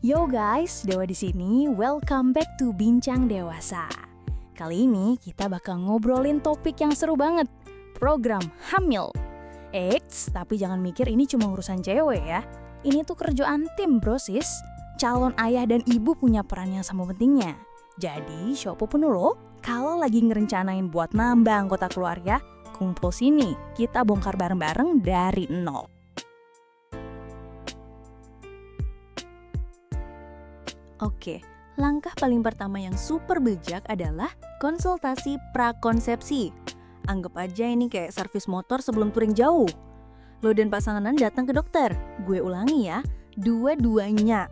Yo guys, Dewa di sini. Welcome back to Bincang Dewasa. Kali ini kita bakal ngobrolin topik yang seru banget, program hamil. Eits, tapi jangan mikir ini cuma urusan cewek ya. Ini tuh kerjaan tim bro sis. Calon ayah dan ibu punya peran yang sama pentingnya. Jadi, siapa pun lo, kalau lagi ngerencanain buat nambah anggota keluarga, kumpul sini, kita bongkar bareng-bareng dari nol. Oke, langkah paling pertama yang super bijak adalah konsultasi prakonsepsi. Anggap aja ini kayak servis motor sebelum touring jauh. Lo dan pasangan datang ke dokter. Gue ulangi ya, dua-duanya.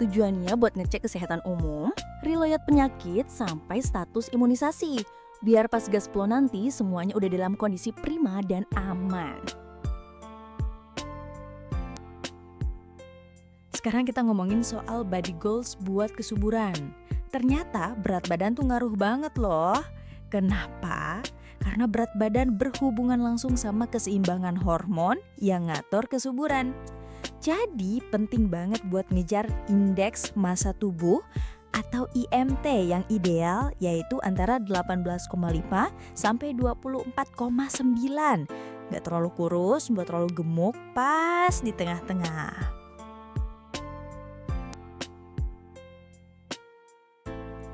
Tujuannya buat ngecek kesehatan umum, riwayat penyakit, sampai status imunisasi. Biar pas gaspol nanti semuanya udah dalam kondisi prima dan aman. Sekarang kita ngomongin soal body goals buat kesuburan. Ternyata berat badan tuh ngaruh banget loh. Kenapa? Karena berat badan berhubungan langsung sama keseimbangan hormon yang ngatur kesuburan. Jadi penting banget buat ngejar indeks massa tubuh atau IMT yang ideal, yaitu antara 18,5 sampai 24,9. Gak terlalu kurus, gak terlalu gemuk, pas di tengah-tengah.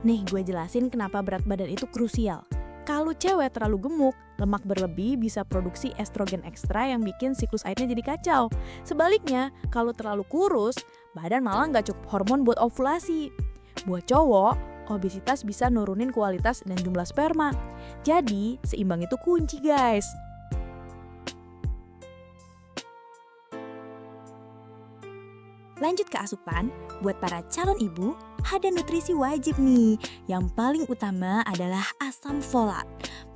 Nih gue jelasin kenapa berat badan itu krusial. Kalau cewek terlalu gemuk, lemak berlebih bisa produksi estrogen ekstra yang bikin siklus haidnya jadi kacau. Sebaliknya, kalau terlalu kurus, badan malah nggak cukup hormon buat ovulasi. Buat cowok, obesitas bisa nurunin kualitas dan jumlah sperma. Jadi, seimbang itu kunci guys. Lanjut ke asupan, buat para calon ibu, ada nutrisi wajib nih. Yang paling utama adalah asam folat.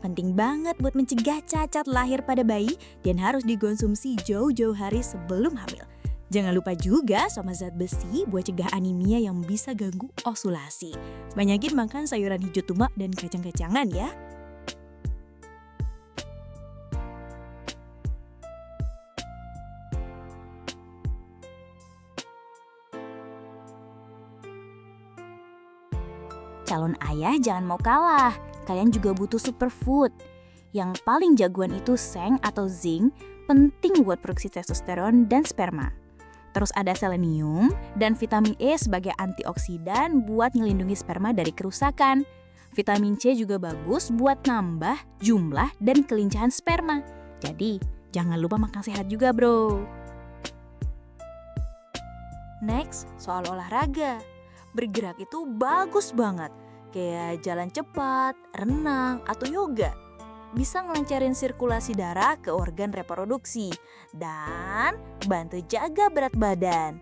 Penting banget buat mencegah cacat lahir pada bayi dan harus dikonsumsi jauh-jauh hari sebelum hamil. Jangan lupa juga sama zat besi buat cegah anemia yang bisa ganggu ovulasi. Banyakin makan sayuran hijau tumak dan kacang-kacangan ya. Calon ayah jangan mau kalah, kalian juga butuh superfood. Yang paling jagoan itu seng atau zinc, penting buat produksi testosteron dan sperma. Terus ada selenium dan vitamin E sebagai antioksidan buat ngelindungi sperma dari kerusakan. Vitamin C juga bagus buat nambah jumlah dan kelincahan sperma. Jadi, jangan lupa makan sehat juga bro. Next, soal olahraga. Bergerak itu bagus banget, kayak jalan cepat, renang, atau yoga. Bisa ngelancarin sirkulasi darah ke organ reproduksi dan bantu jaga berat badan.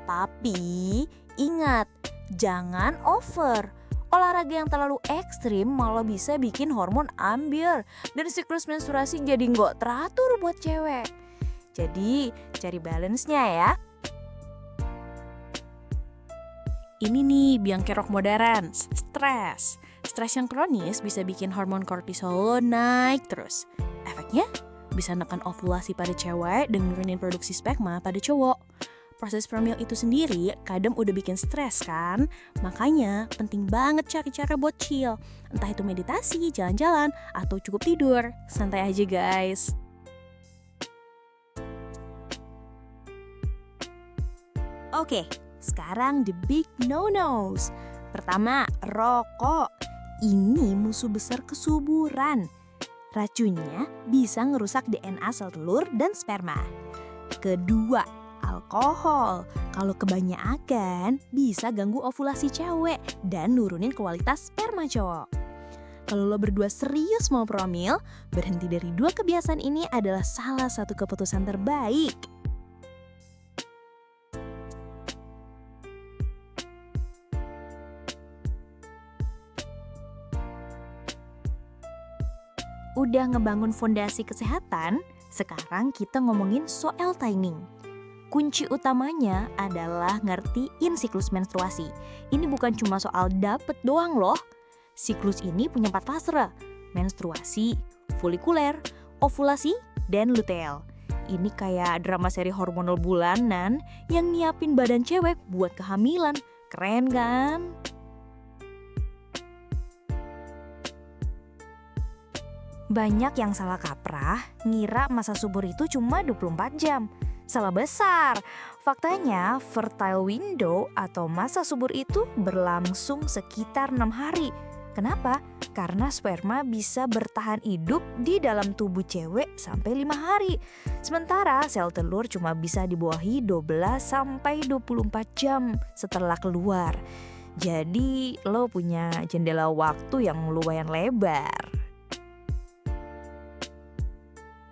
Tapi ingat, jangan over. Olahraga yang terlalu ekstrim malah bisa bikin hormon ambil dan siklus menstruasi jadi nggak teratur buat cewek. Jadi cari balance-nya ya. Ini nih biang kerok modern, stres. Stres yang kronis bisa bikin hormon kortisol lo naik terus. Efeknya bisa nekan ovulasi pada cewek dan nurunin produksi sperma pada cowok. Proses hamil itu sendiri kadang udah bikin stres kan? Makanya penting banget cari cara buat chill. Entah itu meditasi, jalan-jalan, atau cukup tidur. Santai aja guys. Oke. Sekarang the big no-nos. Pertama, rokok. Ini musuh besar kesuburan. Racunnya bisa ngerusak DNA sel telur dan sperma. Kedua, alkohol. Kalau kebanyakan bisa ganggu ovulasi cewek dan nurunin kualitas sperma cowok. Kalau lo berdua serius mau promil, berhenti dari dua kebiasaan ini adalah salah satu keputusan terbaik. Udah ngebangun fondasi kesehatan, sekarang kita ngomongin soal timing. Kunci utamanya adalah ngertiin siklus menstruasi. Ini bukan cuma soal dapet doang loh. Siklus ini punya 4 fase, menstruasi, folikuler, ovulasi, dan luteal. Ini kayak drama seri hormonal bulanan yang nyiapin badan cewek buat kehamilan. Keren kan? Banyak yang salah kaprah, ngira masa subur itu cuma 24 jam. Salah besar. Faktanya, fertile window atau masa subur itu berlangsung sekitar 6 hari. Kenapa? Karena sperma bisa bertahan hidup di dalam tubuh cewek sampai 5 hari. Sementara sel telur cuma bisa dibuahi 12 sampai 24 jam setelah keluar. Jadi lo punya jendela waktu yang lumayan lebar.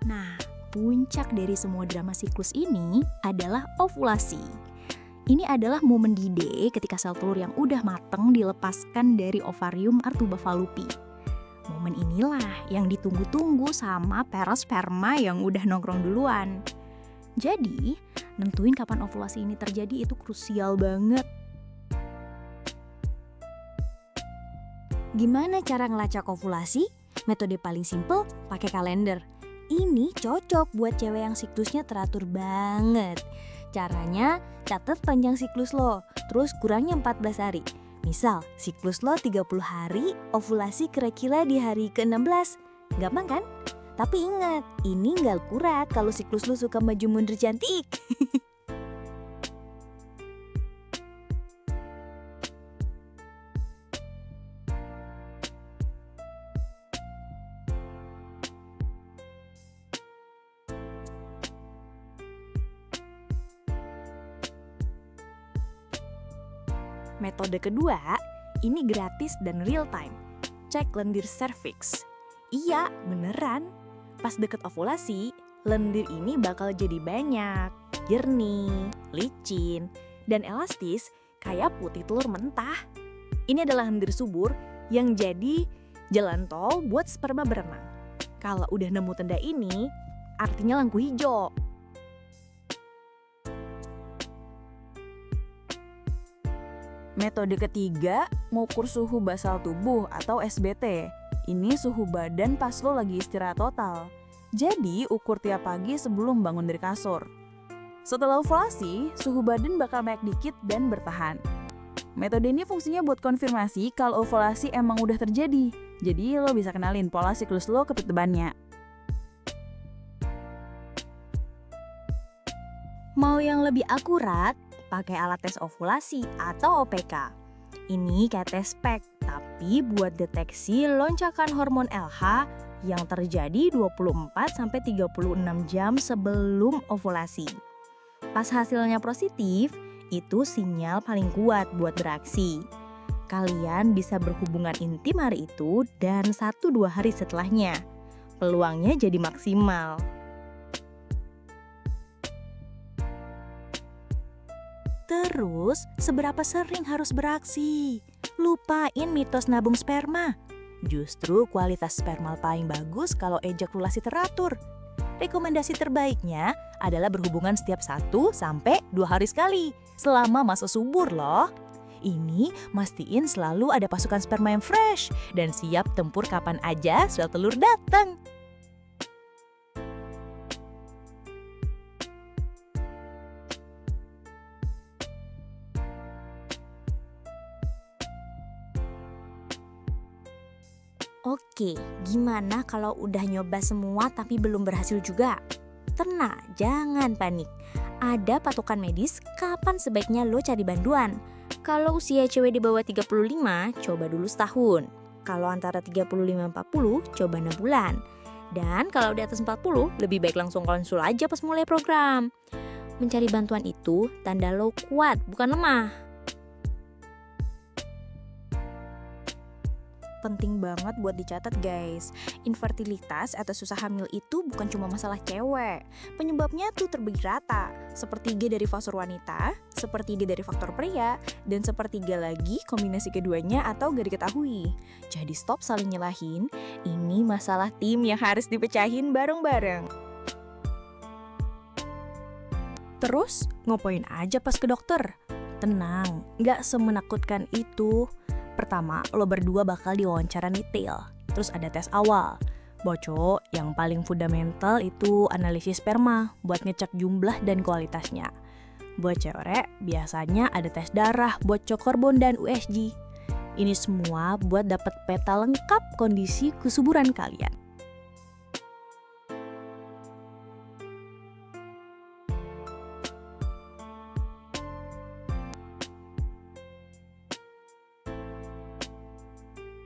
Nah, puncak dari semua drama siklus ini adalah ovulasi. Ini adalah momen D-Day ketika sel telur yang udah mateng dilepaskan dari ovarium Artuba Fallopi. Momen inilah yang ditunggu-tunggu sama perosperma yang udah nongkrong duluan. Jadi, nentuin kapan ovulasi ini terjadi itu krusial banget. Gimana cara ngelacak ovulasi? Metode paling simple, pakai kalender. Ini cocok buat cewek yang siklusnya teratur banget. Caranya, catat panjang siklus lo, terus kurangnya 14 hari. Misal, siklus lo 30 hari, ovulasi kira-kira di hari ke-16. Gampang kan? Tapi ingat, ini nggak akurat kalau siklus lo suka maju mundur cantik. Metode kedua, ini gratis dan real time. Cek lendir cervix. Iya, beneran. Pas deket ovulasi, lendir ini bakal jadi banyak, jernih, licin, dan elastis kayak putih telur mentah. Ini adalah lendir subur yang jadi jalan tol buat sperma berenang. Kalau udah nemu tanda ini, artinya lampu hijau. Metode ketiga, mengukur suhu basal tubuh atau SBT. Ini suhu badan pas lo lagi istirahat total. Jadi, ukur tiap pagi sebelum bangun dari kasur. Setelah ovulasi, suhu badan bakal naik dikit dan bertahan. Metode ini fungsinya buat konfirmasi kalau ovulasi emang udah terjadi. Jadi, lo bisa kenalin pola siklus lo ke tebannya. Mau yang lebih akurat, pakai alat tes ovulasi atau OPK. Ini kayak tes pack, tapi buat deteksi lonjakan hormon LH yang terjadi 24-36 jam sebelum ovulasi. Pas hasilnya positif, itu sinyal paling kuat buat beraksi. Kalian bisa berhubungan intim hari itu dan 1-2 hari setelahnya. Peluangnya jadi maksimal. Terus, seberapa sering harus beraksi? Lupain mitos nabung sperma. Justru kualitas sperma paling bagus kalau ejakulasi teratur. Rekomendasi terbaiknya adalah berhubungan setiap 1-2 hari sekali, selama masa subur loh. Ini mastiin selalu ada pasukan sperma yang fresh dan siap tempur kapan aja sel telur datang. Oke, gimana kalau udah nyoba semua tapi belum berhasil juga? Tenang, jangan panik. Ada patokan medis kapan sebaiknya lo cari bantuan. Kalau usia cewek di bawah 35, coba dulu setahun. Kalau antara 35-40, coba 6 bulan. Dan kalau di atas 40, lebih baik langsung konsul aja pas mulai program. Mencari bantuan itu tanda lo kuat, bukan lemah. Penting banget buat dicatat guys. Infertilitas atau susah hamil itu bukan cuma masalah cewek. Penyebabnya tuh terbagi rata. Sepertiga dari faktor wanita, sepertiga dari faktor pria, dan sepertiga lagi kombinasi keduanya atau gak diketahui. Jadi stop saling nyalahin. Ini masalah tim yang harus dipecahin bareng-bareng. Terus ngapain aja pas ke dokter? Tenang, gak semenakutkan itu. Pertama, lo berdua bakal diwawancara detail. Terus ada tes awal. Boco, yang paling fundamental itu analisis sperma buat ngecek jumlah dan kualitasnya. Buat cewek, biasanya ada tes darah buat cek hormon dan USG. Ini semua buat dapat peta lengkap kondisi kesuburan kalian.